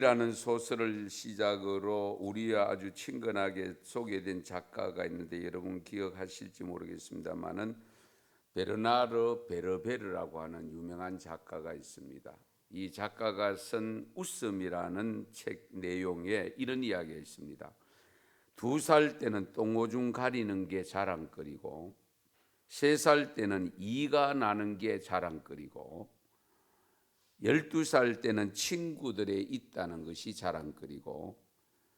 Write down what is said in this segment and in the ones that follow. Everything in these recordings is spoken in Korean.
라는 소설을 시작으로 우리와 아주 친근하게 소개된 작가가 있는데 여러분 기억하실지 모르겠습니다만은 베르나르 베르베르라고 하는 유명한 작가가 있습니다. 이 작가가 쓴 웃음이라는 책 내용에 이런 이야기가 있습니다. 2살 때는 똥오줌 가리는 게 자랑거리고 3살 때는 이가 나는 게 자랑거리고 12살 때는 친구들에 있다는 것이 자랑거리고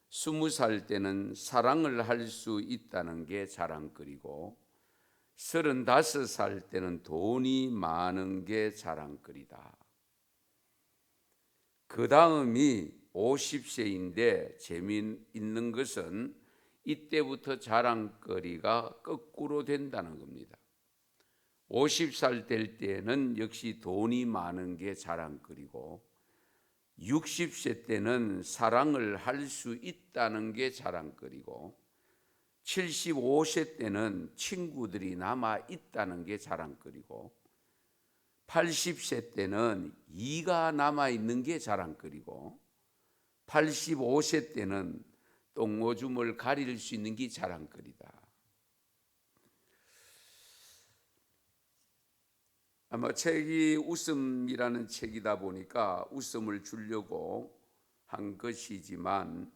20살 때는 사랑을 할 수 있다는 게 자랑거리고 35살 때는 돈이 많은 게 자랑거리다. 그 다음이 50세인데 재미있는 것은 이때부터 자랑거리가 거꾸로 된다는 겁니다. 50살 될 때는 역시 돈이 많은 게 자랑거리고 60세 때는 사랑을 할 수 있다는 게 자랑거리고 75세 때는 친구들이 남아 있다는 게 자랑거리고 80세 때는 이가 남아 있는 게 자랑거리고 85세 때는 똥오줌을 가릴 수 있는 게 자랑거리다. 아마 책이 웃음이라는 책이다 보니까 웃음을 주려고 한 것이지만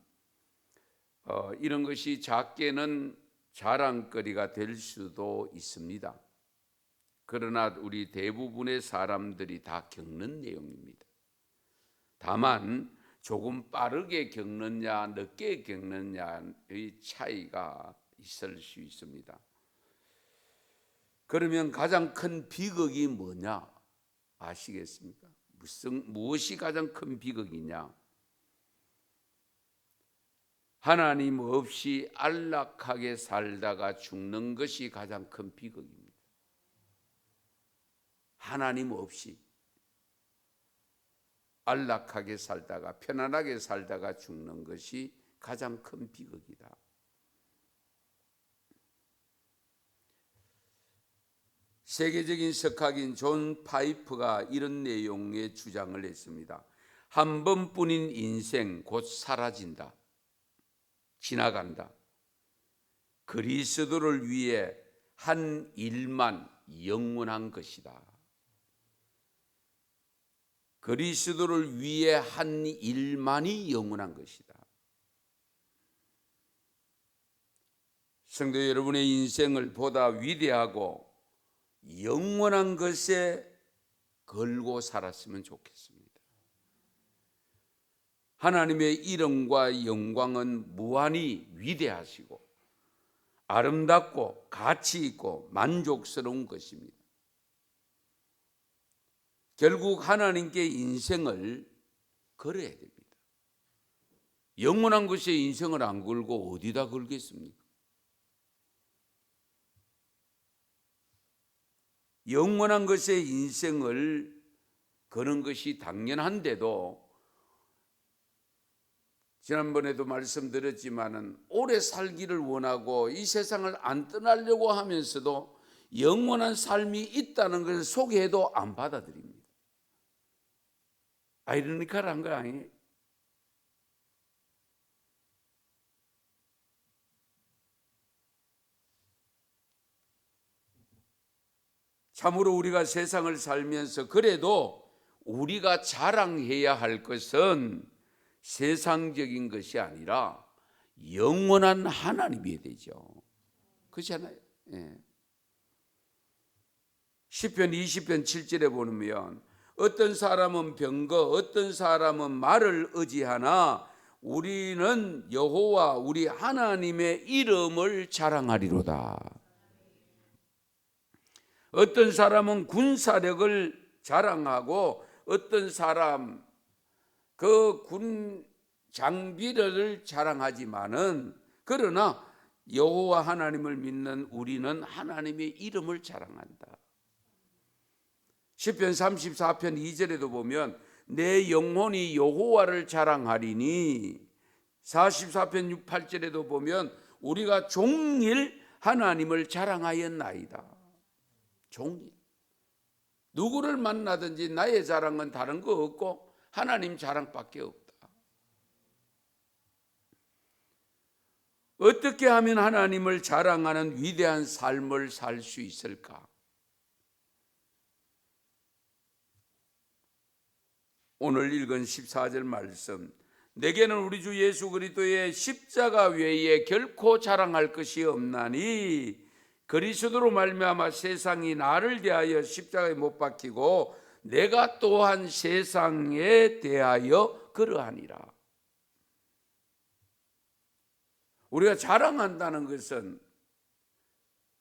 이런 것이 작게는 자랑거리가 될 수도 있습니다. 그러나 우리 대부분의 사람들이 다 겪는 내용입니다. 다만 조금 빠르게 겪느냐 늦게 겪느냐의 차이가 있을 수 있습니다. 그러면 가장 큰 비극이 뭐냐 아시겠습니까? 무엇이 가장 큰 비극이냐? 하나님 없이 안락하게 살다가 죽는 것이 가장 큰 비극입니다. 하나님 없이 안락하게 살다가 편안하게 살다가 죽는 것이 가장 큰 비극이다. 세계적인 석학인 존 파이프가 이런 내용의 주장을 했습니다. 한 번뿐인 인생 곧 사라진다. 지나간다. 그리스도를 위해 한 일만 영원한 것이다. 그리스도를 위해 한 일만이 영원한 것이다. 성도 여러분의 인생을 보다 위대하고 영원한 것에 걸고 살았으면 좋겠습니다. 하나님의 이름과 영광은 무한히 위대하시고 아름답고 가치 있고 만족스러운 것입니다. 결국 하나님께 인생을 걸어야 됩니다. 영원한 것에 인생을 안 걸고 어디다 걸겠습니까? 영원한 것에 인생을 거는 것이 당연한데도 지난번에도 말씀드렸지만은 오래 살기를 원하고 이 세상을 안 떠나려고 하면서도 영원한 삶이 있다는 것을 소개해도 안 받아들입니다. 아이러니컬한 거 아니에요? 참으로 우리가 세상을 살면서 그래도 우리가 자랑해야 할 것은 세상적인 것이 아니라 영원한 하나님이 되죠. 그렇잖아요. 예. 시편 20편 7절에 보면 어떤 사람은 병거 어떤 사람은 말을 의지하나 우리는 여호와 우리 하나님의 이름을 자랑하리로다. 어떤 사람은 군사력을 자랑하고 어떤 사람 그 군 장비를 자랑하지만은 그러나 여호와 하나님을 믿는 우리는 하나님의 이름을 자랑한다. 시편 34편 2절에도 보면 내 영혼이 여호와를 자랑하리니 44편 8절에도 보면 우리가 종일 하나님을 자랑하였나이다. 종일 누구를 만나든지 나의 자랑은 다른 거 없고 하나님 자랑밖에 없다. 어떻게 하면 하나님을 자랑하는 위대한 삶을 살 수 있을까? 오늘 읽은 14절 말씀, 내게는 우리 주 예수 그리스도의 십자가 외에 결코 자랑할 것이 없나니 그리스도로 말미암아 세상이 나를 대하여 십자가에 못 박히고 내가 또한 세상에 대하여 그러하니라. 우리가 자랑한다는 것은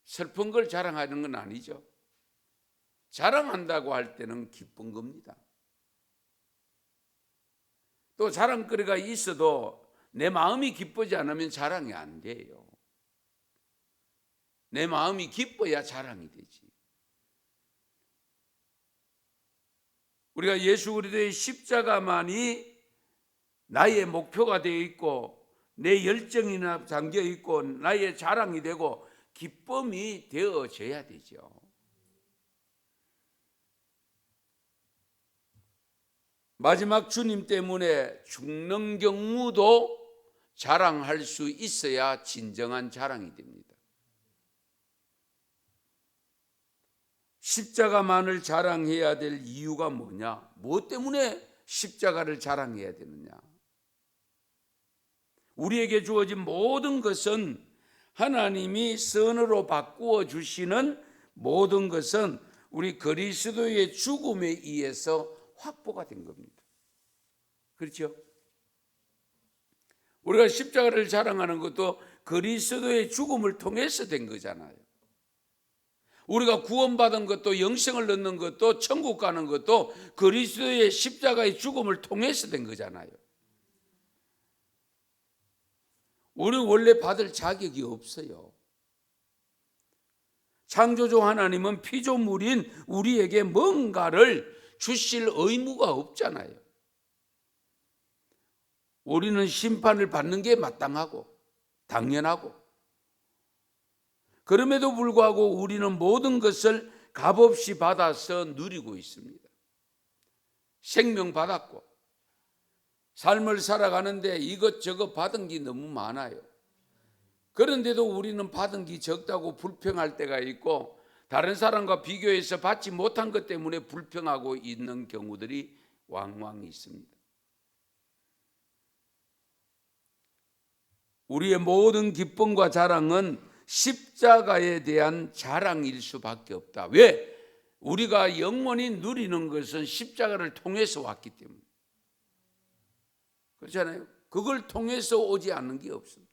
슬픈 걸 자랑하는 건 아니죠. 자랑한다고 할 때는 기쁜 겁니다. 또 자랑거리가 있어도 내 마음이 기쁘지 않으면 자랑이 안 돼요. 내 마음이 기뻐야 자랑이 되지. 우리가 예수 그리스도의 십자가만이 나의 목표가 되어 있고 내 열정이나 잠겨 있고 나의 자랑이 되고 기쁨이 되어져야 되죠. 마지막 주님 때문에 죽는 경우도 자랑할 수 있어야 진정한 자랑이 됩니다. 십자가만을 자랑해야 될 이유가 뭐냐? 무엇 때문에 십자가를 자랑해야 되느냐? 우리에게 주어진 모든 것은 하나님이 선으로 바꾸어 주시는 모든 것은 우리 그리스도의 죽음에 의해서 확보가 된 겁니다. 그렇죠? 우리가 십자가를 자랑하는 것도 그리스도의 죽음을 통해서 된 거잖아요. 우리가 구원받은 것도 영생을 얻는 것도 천국 가는 것도 그리스도의 십자가의 죽음을 통해서 된 거잖아요. 우리는 원래 받을 자격이 없어요. 창조주 하나님은 피조물인 우리에게 뭔가를 주실 의무가 없잖아요. 우리는 심판을 받는 게 마땅하고 당연하고, 그럼에도 불구하고 우리는 모든 것을 값없이 받아서 누리고 있습니다. 생명 받았고 삶을 살아가는데 이것저것 받은 게 너무 많아요. 그런데도 우리는 받은 게 적다고 불평할 때가 있고 다른 사람과 비교해서 받지 못한 것 때문에 불평하고 있는 경우들이 왕왕 있습니다. 우리의 모든 기쁨과 자랑은 십자가에 대한 자랑일 수밖에 없다. 왜? 우리가 영원히 누리는 것은 십자가를 통해서 왔기 때문에. 그렇잖아요. 그걸 통해서 오지 않는 게 없습니다.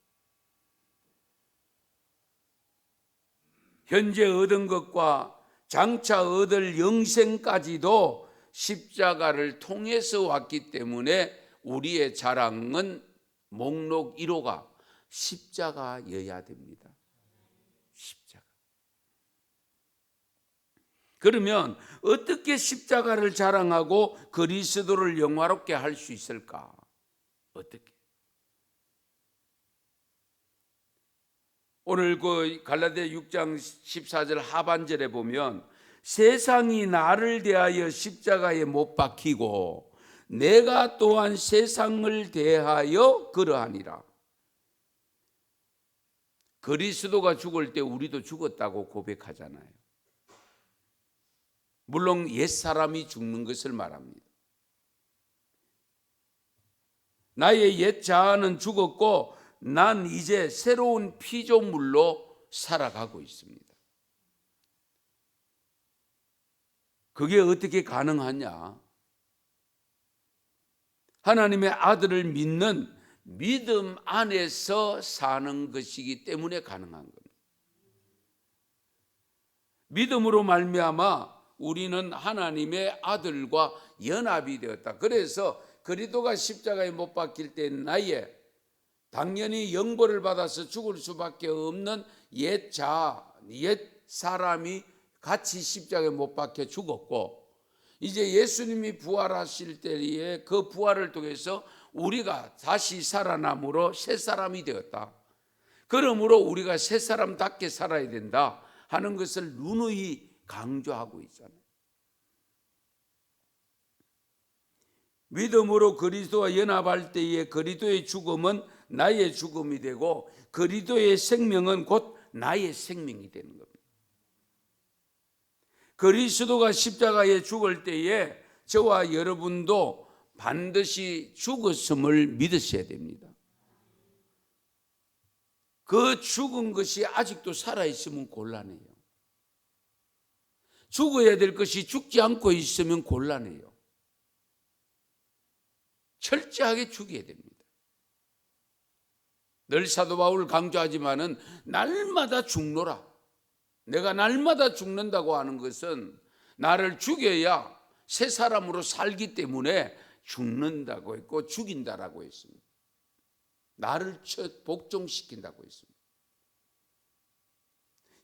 현재 얻은 것과 장차 얻을 영생까지도 십자가를 통해서 왔기 때문에 우리의 자랑은 목록 1호가 십자가여야 됩니다. 십자가. 그러면 어떻게 십자가를 자랑하고 그리스도를 영화롭게 할 수 있을까? 어떻게? 오늘 그 갈라디아 6장 14절 하반절에 보면 세상이 나를 대하여 십자가에 못 박히고 내가 또한 세상을 대하여 그러하니라. 그리스도가 죽을 때 우리도 죽었다고 고백하잖아요. 물론 옛사람이 죽는 것을 말합니다. 나의 옛 자아는 죽었고 난 이제 새로운 피조물로 살아가고 있습니다. 그게 어떻게 가능하냐? 하나님의 아들을 믿는 믿음 안에서 사는 것이기 때문에 가능한 겁니다. 믿음으로 말미암아 우리는 하나님의 아들과 연합이 되었다. 그래서 그리스도가 십자가에 못 박힐 때 나의 당연히 영벌을 받아서 죽을 수밖에 없는 옛 사람이 같이 십자가에 못 박혀 죽었고, 이제 예수님이 부활하실 때에 그 부활을 통해서 우리가 다시 살아남으로 새 사람이 되었다. 그러므로 우리가 새 사람답게 살아야 된다 하는 것을 누누이 강조하고 있잖아요. 믿음으로 그리스도와 연합할 때에 그리스도의 죽음은 나의 죽음이 되고 그리스도의 생명은 곧 나의 생명이 되는 겁니다. 그리스도가 십자가에 죽을 때에 저와 여러분도 반드시 죽었음을 믿으셔야 됩니다. 그 죽은 것이 아직도 살아있으면 곤란해요. 죽어야 될 것이 죽지 않고 있으면 곤란해요. 철저하게 죽여야 됩니다. 늘 사도 바울 강조하지만은 날마다 죽노라. 내가 날마다 죽는다고 하는 것은 나를 죽여야 새 사람으로 살기 때문에 죽는다고 했고 죽인다라고 했습니다. 나를 복종시킨다고 했습니다.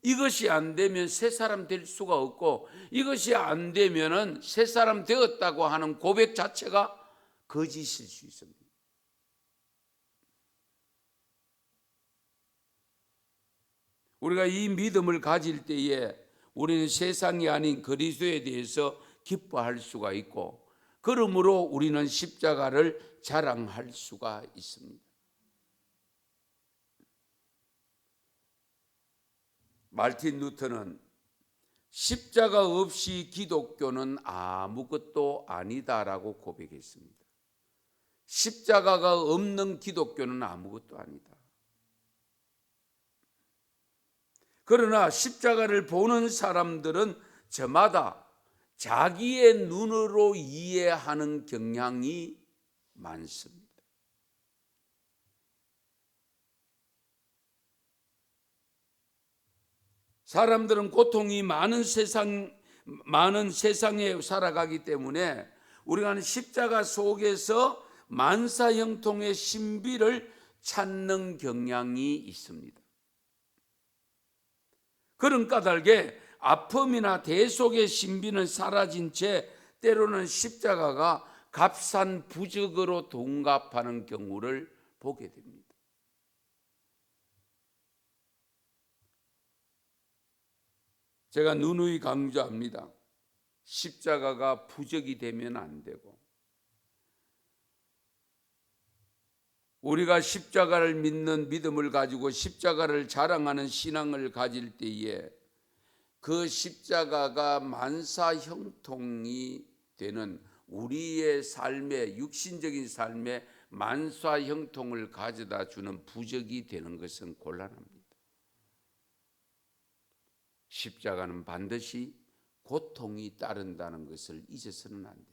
이것이 안 되면 새 사람 될 수가 없고, 이것이 안 되면은 새 사람 되었다고 하는 고백 자체가 거짓일 수 있습니다. 우리가 이 믿음을 가질 때에 우리는 세상이 아닌 그리스도에 대해서 기뻐할 수가 있고, 그러므로 우리는 십자가를 자랑할 수가 있습니다. 마르틴 루터는 십자가 없이 기독교는 아무것도 아니다라고 고백했습니다. 십자가가 없는 기독교는 아무것도 아니다. 그러나 십자가를 보는 사람들은 저마다 자기의 눈으로 이해하는 경향이 많습니다. 사람들은 고통이 많은 세상에 살아가기 때문에 우리가 십자가 속에서 만사형통의 신비를 찾는 경향이 있습니다. 그런 까닭에 아픔이나 대속의 신비는 사라진 채 때로는 십자가가 값싼 부적으로 동갑하는 경우를 보게 됩니다. 제가 누누이 강조합니다. 십자가가 부적이 되면 안 되고, 우리가 십자가를 믿는 믿음을 가지고 십자가를 자랑하는 신앙을 가질 때에 그 십자가가 만사 형통이 되는 우리의 삶의, 육신적인 삶의 만사 형통을 가져다 주는 부적이 되는 것은 곤란합니다. 십자가는 반드시 고통이 따른다는 것을 잊어서는 안 됩니다.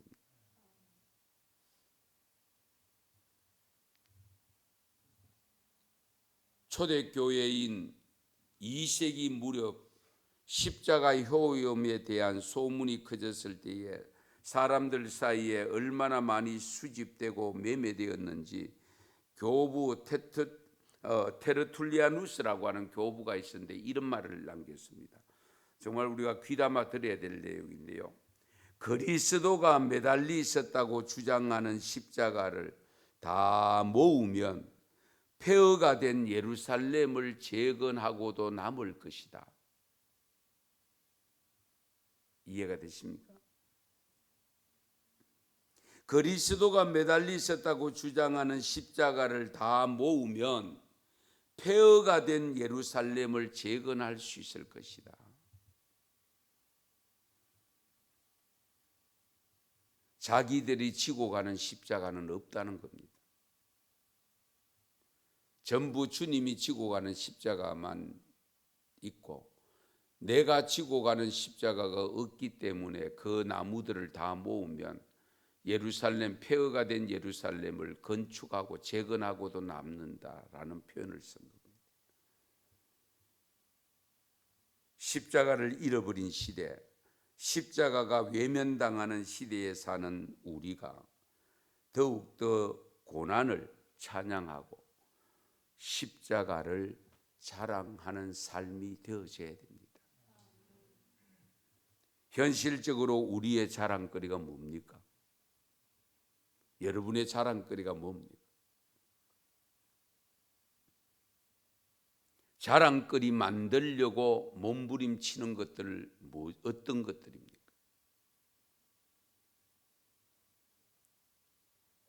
초대교회인 2세기 무렵 십자가 효험에 대한 소문이 커졌을 때에 사람들 사이에 얼마나 많이 수집되고 매매되었는지 교부 테르툴리아누스라고 하는 교부가 있었는데 이런 말을 남겼습니다. 정말 우리가 귀담아 들어야 될 내용인데요. 그리스도가 매달려 있었다고 주장하는 십자가를 다 모으면 폐허가 된 예루살렘을 재건하고도 남을 것이다. 이해가 되십니까? 그리스도가 매달려 있었다고 주장하는 십자가를 다 모으면 폐허가 된 예루살렘을 재건할 수 있을 것이다. 자기들이 지고 가는 십자가는 없다는 겁니다. 전부 주님이 지고 가는 십자가만 있고 내가 지고 가는 십자가가 없기 때문에 그 나무들을 다 모으면 예루살렘, 폐허가 된 예루살렘을 건축하고 재건하고도 남는다라는 표현을 쓴 겁니다. 십자가를 잃어버린 시대, 십자가가 외면당하는 시대에 사는 우리가 더욱더 고난을 찬양하고 십자가를 자랑하는 삶이 되어져야 됩니다. 현실적으로 우리의 자랑거리가 뭡니까? 여러분의 자랑거리가 뭡니까? 자랑거리 만들려고 몸부림치는 것들 어떤 것들입니까?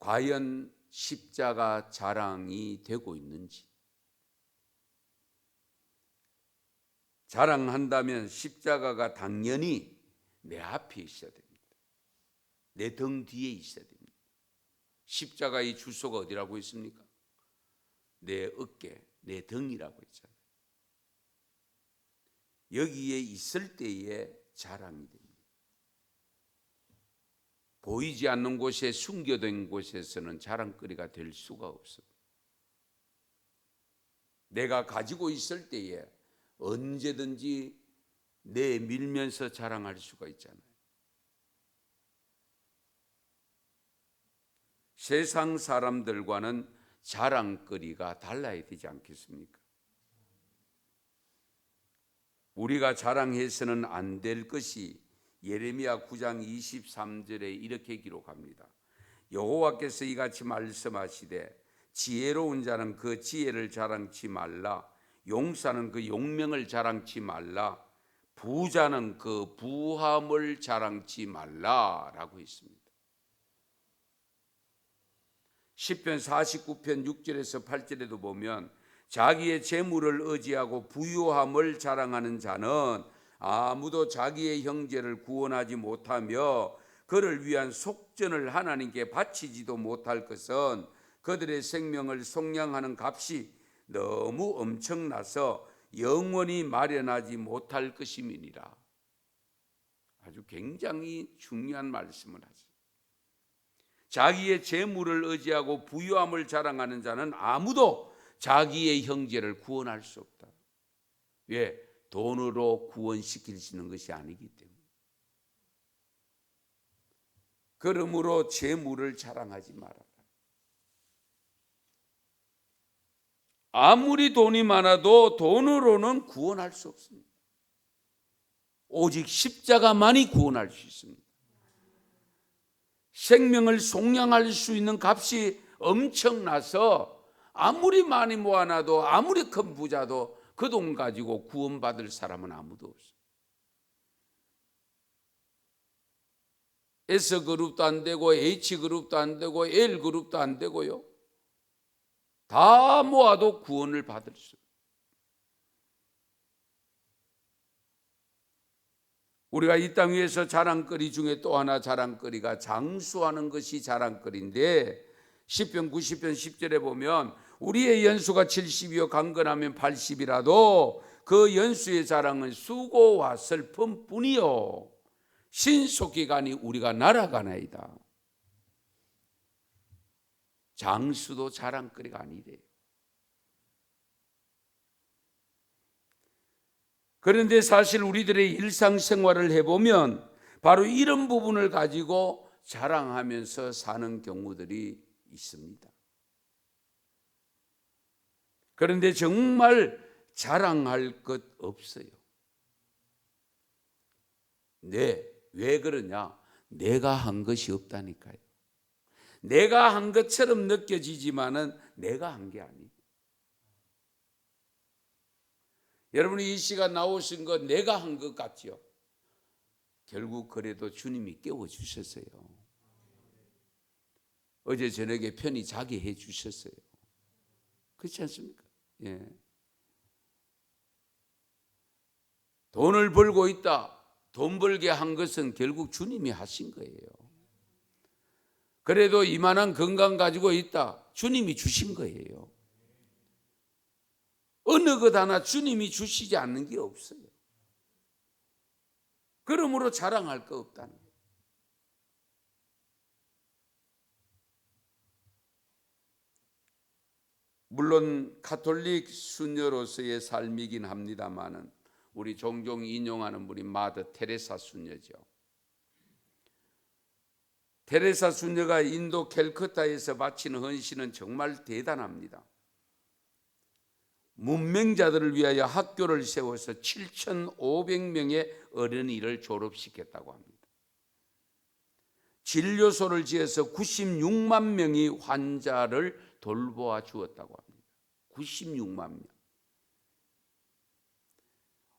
과연 십자가 자랑이 되고 있는지. 자랑한다면 십자가가 당연히 내 앞에 있어야 됩니다. 내 등 뒤에 있어야 됩니다. 십자가의 주소가 어디라고 했습니까? 내 어깨, 내 등이라고 했잖아요. 여기에 있을 때에 자랑이 됩니다. 보이지 않는 곳에 숨겨진 곳에서는 자랑거리가 될 수가 없습니다. 내가 가지고 있을 때에 언제든지 내밀면서 자랑할 수가 있잖아요. 세상 사람들과는 자랑거리가 달라야 되지 않겠습니까? 우리가 자랑해서는 안 될 것이 예레미야 9장 23절에 이렇게 기록합니다. 여호와께서 이같이 말씀하시되 지혜로운 자는 그 지혜를 자랑치 말라, 용사는 그 용명을 자랑치 말라, 부자는 그 부함을 자랑치 말라라고 있습니다. 시편 49편 6절에서 8절에도 보면 자기의 재물을 의지하고 부유함을 자랑하는 자는 아무도 자기의 형제를 구원하지 못하며 그를 위한 속전을 하나님께 바치지도 못할 것은 그들의 생명을 속량하는 값이 너무 엄청나서 영원히 마련하지 못할 것임이니라. 아주 굉장히 중요한 말씀을 하죠. 자기의 재물을 의지하고 부유함을 자랑하는 자는 아무도 자기의 형제를 구원할 수 없다. 왜? 돈으로 구원시키시는 것이 아니기 때문에. 그러므로 재물을 자랑하지 말아라. 아무리 돈이 많아도 돈으로는 구원할 수 없습니다. 오직 십자가만이 구원할 수 있습니다. 생명을 속량할 수 있는 값이 엄청나서 아무리 많이 모아놔도 아무리 큰 부자도 그 돈 가지고 구원받을 사람은 아무도 없어요. S그룹도 안 되고 H그룹도 안 되고 L그룹도 안 되고요. 다 모아도 구원을 받을 수 없어요. 우리가 이 땅 위에서 자랑거리 중에 또 하나 자랑거리가 장수하는 것이 자랑거리인데 시편 90편 10절에 보면 우리의 연수가 70이요 강건하면 80이라도 그 연수의 자랑은 수고와 슬픔뿐이요 신속히 가니 우리가 날아가나이다. 장수도 자랑거리가 아니래요. 그런데 사실 우리들의 일상생활을 해보면 바로 이런 부분을 가지고 자랑하면서 사는 경우들이 있습니다. 그런데 정말 자랑할 것 없어요. 왜 그러냐? 내가 한 것이 없다니까요. 내가 한 것처럼 느껴지지만은 내가 한 게 아니에요. 여러분이 이 시간 나오신 거 내가 한 것 같죠? 결국 그래도 주님이 깨워주셨어요. 어제 저녁에 편히 자게 해주셨어요. 그렇지 않습니까? 예. 돈을 벌고 있다. 돈 벌게 한 것은 결국 주님이 하신 거예요. 그래도 이만한 건강 가지고 있다. 주님이 주신 거예요. 어느 것 하나 주님이 주시지 않는 게 없어요. 그러므로 자랑할 거 없다는 거예요. 물론 가톨릭 수녀로서의 삶이긴 합니다만은 우리 종종 인용하는 분이 마더 테레사 수녀죠. 테레사 수녀가 인도 캘커타에서 바치는 헌신은 정말 대단합니다. 문맹자들을 위하여 학교를 세워서 7,500명의 어린이를 졸업시켰다고 합니다. 진료소를 지어서 96만 명의 환자를 돌보아 주었다고 합니다. 96만 명.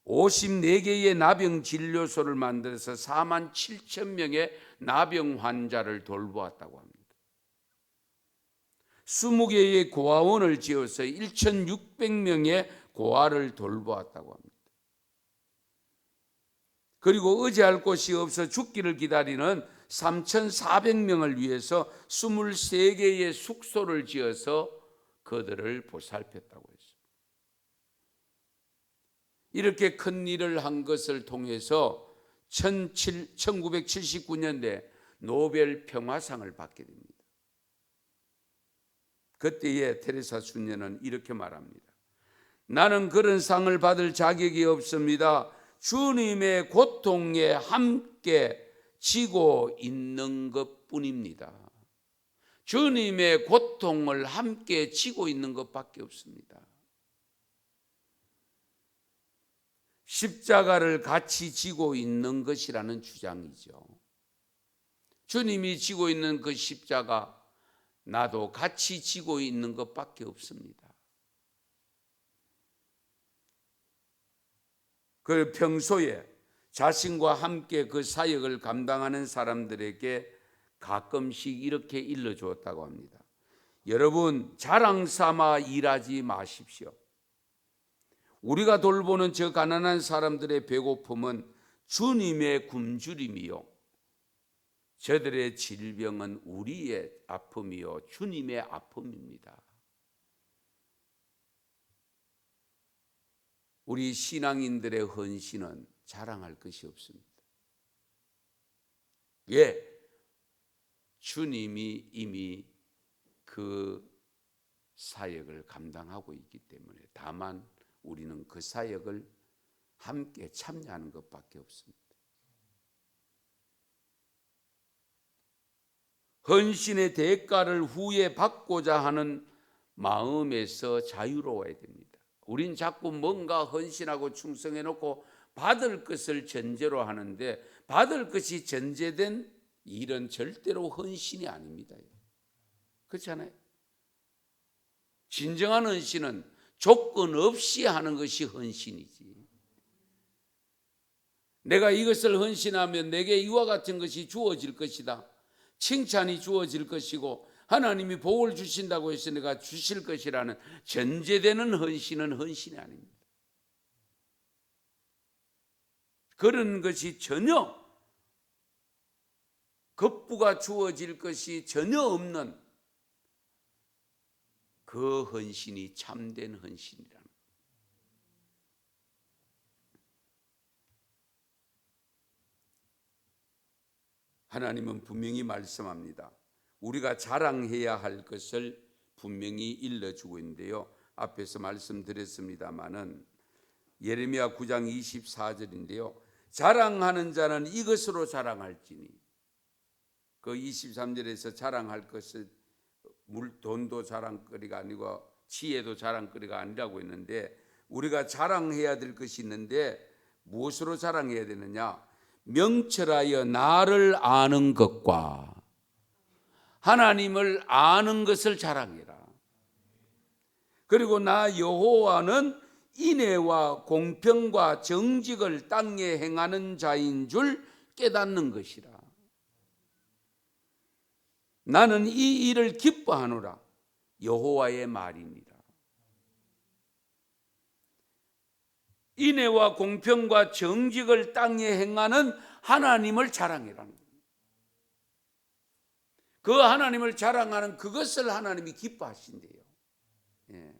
54개의 나병 진료소를 만들어서 4만 7천 명의 나병 환자를 돌보았다고 합니다. 20개의 고아원을 지어서 1,600명의 고아를 돌보았다고 합니다. 그리고 의지할 곳이 없어 죽기를 기다리는 3,400명을 위해서 23개의 숙소를 지어서 그들을 보살폈다고 했습니다. 이렇게 큰 일을 한 것을 통해서 1979년에 노벨 평화상을 받게 됩니다. 그때에 테레사 순녀는 이렇게 말합니다. 나는 그런 상을 받을 자격이 없습니다. 주님의 고통에 함께 지고 있는 것뿐입니다. 주님의 고통을 함께 지고 있는 것밖에 없습니다. 십자가를 같이 지고 있는 것이라는 주장이죠. 주님이 지고 있는 그 십자가, 나도 같이 지고 있는 것밖에 없습니다. 그 평소에 자신과 함께 그 사역을 감당하는 사람들에게 가끔씩 이렇게 일러주었다고 합니다. 여러분, 자랑 삼아 일하지 마십시오. 우리가 돌보는 저 가난한 사람들의 배고픔은 주님의 굶주림이요, 저들의 질병은 우리의 아픔이요 주님의 아픔입니다. 우리 신앙인들의 헌신은 자랑할 것이 없습니다. 왜? 주님이 이미 그 사역을 감당하고 있기 때문에. 다만 우리는 그 사역을 함께 참여하는 것밖에 없습니다. 헌신의 대가를 후에 받고자 하는 마음에서 자유로워야 됩니다. 우린 자꾸 뭔가 헌신하고 충성해놓고 받을 것을 전제로 하는데, 받을 것이 전제된 일은 절대로 헌신이 아닙니다. 그렇잖아요. 진정한 헌신은 조건 없이 하는 것이 헌신이지. 내가 이것을 헌신하면 내게 이와 같은 것이 주어질 것이다, 칭찬이 주어질 것이고 하나님이 복을 주신다고 해서 내가 주실 것이라는 전제되는 헌신은 헌신이 아닙니다. 그런 것이 전혀 급부가 주어질 것이 전혀 없는 그 헌신이 참된 헌신이라는 것. 하나님은 분명히 말씀합니다. 우리가 자랑해야 할 것을 분명히 일러주고 있는데요, 앞에서 말씀드렸습니다마는 예레미야 9장 24절인데요 자랑하는 자는 이것으로 자랑할지니, 그 23절에서 자랑할 것을 돈도 자랑거리가 아니고 지혜도 자랑거리가 아니라고 했는데, 우리가 자랑해야 될 것이 있는데 무엇으로 자랑해야 되느냐? 명철하여 나를 아는 것과 하나님을 아는 것을 자랑해라. 그리고 나 여호와는 인애와 공평과 정직을 땅에 행하는 자인 줄 깨닫는 것이라. 나는 이 일을 기뻐하노라. 여호와의 말입니다. 인애와 공평과 정직을 땅에 행하는 하나님을 자랑해라는 거예요. 그 하나님을 자랑하는 그것을 하나님이 기뻐하신대요. 예.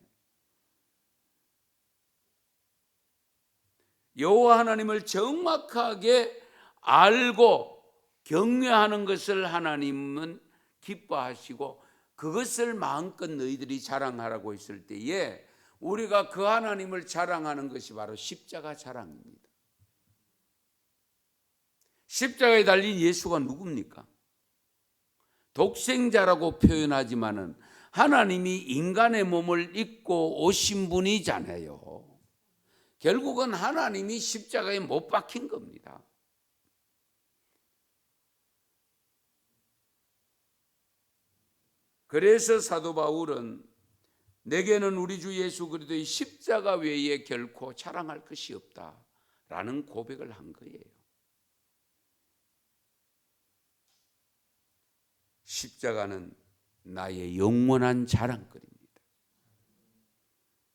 여호와 하나님을 정확하게 알고 경외하는 것을 하나님은 기뻐하시고, 그것을 마음껏 너희들이 자랑하라고 했을 때에 우리가 그 하나님을 자랑하는 것이 바로 십자가 자랑입니다. 십자가에 달린 예수가 누굽니까? 독생자라고 표현하지만은 하나님이 인간의 몸을 입고 오신 분이잖아요. 결국은 하나님이 십자가에 못 박힌 겁니다. 그래서 사도 바울은 내게는 우리 주 예수 그리스도의 십자가 외에 결코 자랑할 것이 없다라는 고백을 한 거예요. 십자가는 나의 영원한 자랑거리입니다.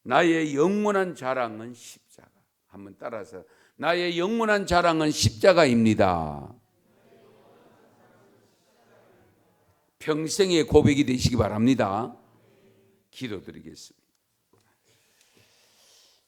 나의 영원한 자랑은 십자가. 한번 따라서 나의 영원한 자랑은 십자가입니다. 평생의 고백이 되시기 바랍니다. 기도드리겠습니다.